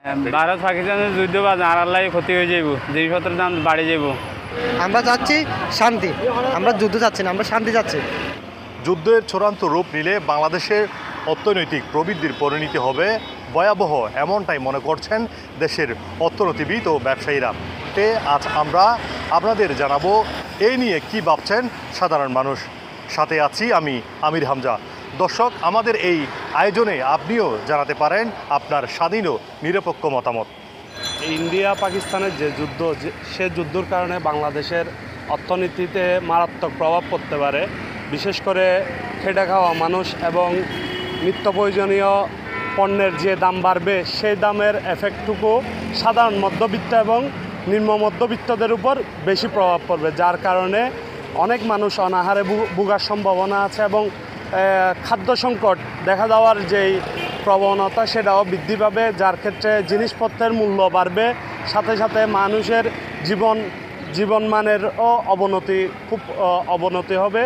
ভারত পাকিস্তানের যুদ্ধ বা আল্লাহ ক্ষতি হয়ে যাইব, জিনিসপত্রের দাম বাড়ে যাব। আমরা চাচ্ছি শান্তি, আমরা যুদ্ধ চাচ্ছি না, আমরা শান্তি চাচ্ছি। যুদ্ধের চূড়ান্ত রূপ নিলে বাংলাদেশের অর্থনৈতিক প্রবৃদ্ধির পরিণতি হবে ভয়াবহ, এমনটাই মনে করছেন দেশের অর্থনীতিবিদ ও ব্যবসায়ীরা। আজ আমরা আপনাদের জানাবো এই নিয়ে কি ভাবছেন সাধারণ মানুষ। সাথে আছি আমি আমির হামজা। দর্শক, আমাদের এই আয়োজনে আপনিও জানাতে পারেন আপনার স্বাধীন ও নিরপেক্ষ মতামত। ইন্ডিয়া পাকিস্তানের যে যুদ্ধ, সে যুদ্ধের কারণে বাংলাদেশের অর্থনীতিতে মারাত্মক প্রভাব পড়তে পারে। বিশেষ করে খেটে খাওয়া মানুষ এবং নিত্য প্রয়োজনীয় পণ্যের যে দাম বাড়বে, সেই দামের এফেক্টটুকু সাধারণ মধ্যবিত্ত এবং নিম্ন মধ্যবিত্তদের উপর বেশি প্রভাব পড়বে, যার কারণে অনেক মানুষ অনাহারে ভোগার সম্ভাবনা আছে এবং খাদ্য সংকট দেখা দেওয়ার যেই প্রবণতা সেটাও বৃদ্ধি পাবে, যার ক্ষেত্রে জিনিসপত্রের মূল্য বাড়বে, সাথে সাথে মানুষের জীবনমানেরও খুব অবনতি হবে।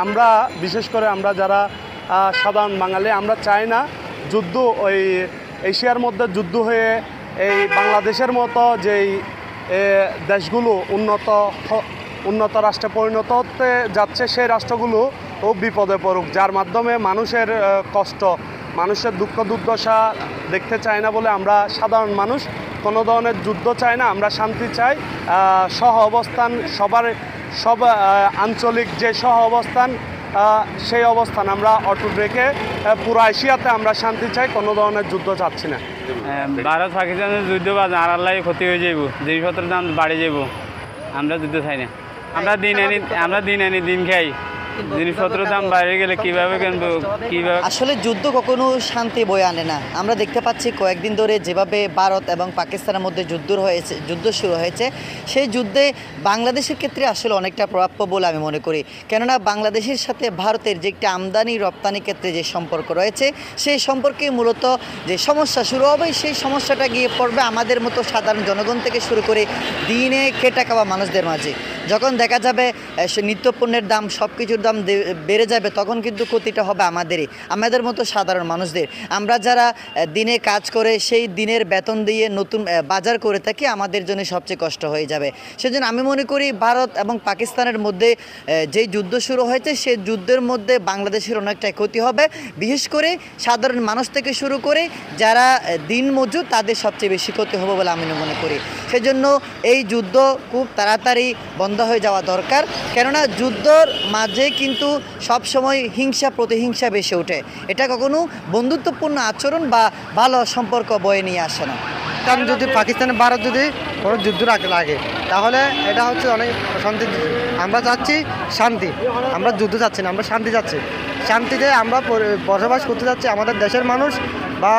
আমরা বিশেষ করে আমরা যারা সাধারণ বাঙালি, আমরা চাই না যুদ্ধ ওই এশিয়ার মধ্যে যুদ্ধ হয়ে এই বাংলাদেশের মতো যেই দেশগুলো উন্নত রাষ্ট্রে পরিণত হতে যাচ্ছে, সেই রাষ্ট্রগুলো ও বিপদে পড়ুক, যার মাধ্যমে মানুষের কষ্ট, মানুষের দুঃখ দুর্দশা দেখতে চাই না বলে আমরা সাধারণ মানুষ কোনো ধরনের যুদ্ধ চাই না। আমরা শান্তি চাই, সহ অবস্থান সব আঞ্চলিক যে সহ অবস্থান, সেই অবস্থান আমরা অটুট রেখে পুরো এশিয়াতে আমরা শান্তি চাই, কোনো ধরনের যুদ্ধ চাচ্ছি না। ভারত পাকিস্তানের যুদ্ধ বা আল্লাহ ক্ষতি হয়ে যাব, জিনিসপত্রের দাম বাড়ে যাব। আমরা যুদ্ধ চাই না। আমরা দিন আনি দিন খাই, জিনিসপত্রের দাম বাইরে গেলে কিভাবে আসলে যুদ্ধ কখনো শান্তি বয়ে আনে না। আমরা দেখতে পাচ্ছি কয়েকদিন ধরে যেভাবে ভারত এবং পাকিস্তানের মধ্যে যুদ্ধ শুরু হয়েছে, সেই যুদ্ধে বাংলাদেশের ক্ষেত্রে আসলে অনেকটা প্রভাব পড়বে বলে আমি মনে করি। কেননা বাংলাদেশের সাথে ভারতের যে একটি আমদানি রপ্তানি ক্ষেত্রে যে সম্পর্ক রয়েছে, সেই সম্পর্কে মূলত যে সমস্যা শুরু হবে, সেই সমস্যাটা গিয়ে পড়বে আমাদের মতো সাধারণ জনগণ থেকে শুরু করে দিনে খেটে খাওয়া মানুষদের মাঝে। যখন দেখা যাবে নিত্যপণ্যের দাম, সব কিছুর দাম বেড়ে যাবে, তখন কিন্তু ক্ষতিটা হবে আমাদের মতো সাধারণ মানুষদের। আমরা যারা দিনে কাজ করে সেই দিনের বেতন দিয়ে নতুন বাজার করে থাকি, আমাদের জন্য সবচেয়ে কষ্ট হয়ে যাবে। সেজন্য আমি মনে করি ভারত এবং পাকিস্তানের মধ্যে যেই যুদ্ধ শুরু হয়েছে, সেই যুদ্ধের মধ্যে বাংলাদেশের অনেকটাই ক্ষতি হবে। বিশেষ করে সাধারণ মানুষ থেকে শুরু করে যারা দিন মজুর, তাদের সবচেয়ে বেশি ক্ষতি হবে বলে আমি মনে করি। সেজন্য এই যুদ্ধ খুব তাড়াতাড়ি বন্ধ হয়ে যাওয়া দরকার। কেননা যুদ্ধর মাঝে কিন্তু সবসময় প্রতিহিংসা বেশি ওঠে। এটা কখনো বন্ধুত্বপূর্ণ আচরণ বা ভালো সম্পর্ক বয়ে নিয়ে আসে না। কারণ যদি পাকিস্তানে ভারত যদি কোনো যুদ্ধ লাগে, তাহলে এটা হচ্ছে অনেক শান্তি। আমরা চাচ্ছি শান্তি, আমরা যুদ্ধ চাচ্ছি না, আমরা শান্তি চাচ্ছি। শান্তিতে আমরা বসবাস করতে চাচ্ছি, আমাদের দেশের মানুষ বা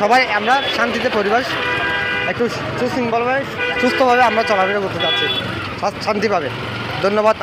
সবাই আমরা শান্তিতে পরিবেশ একটু সুশৃঙ্খলভাবে সুস্থভাবে আমরা চলাফেরা করতে চাচ্ছি শান্তিভাবে। ধন্যবাদ।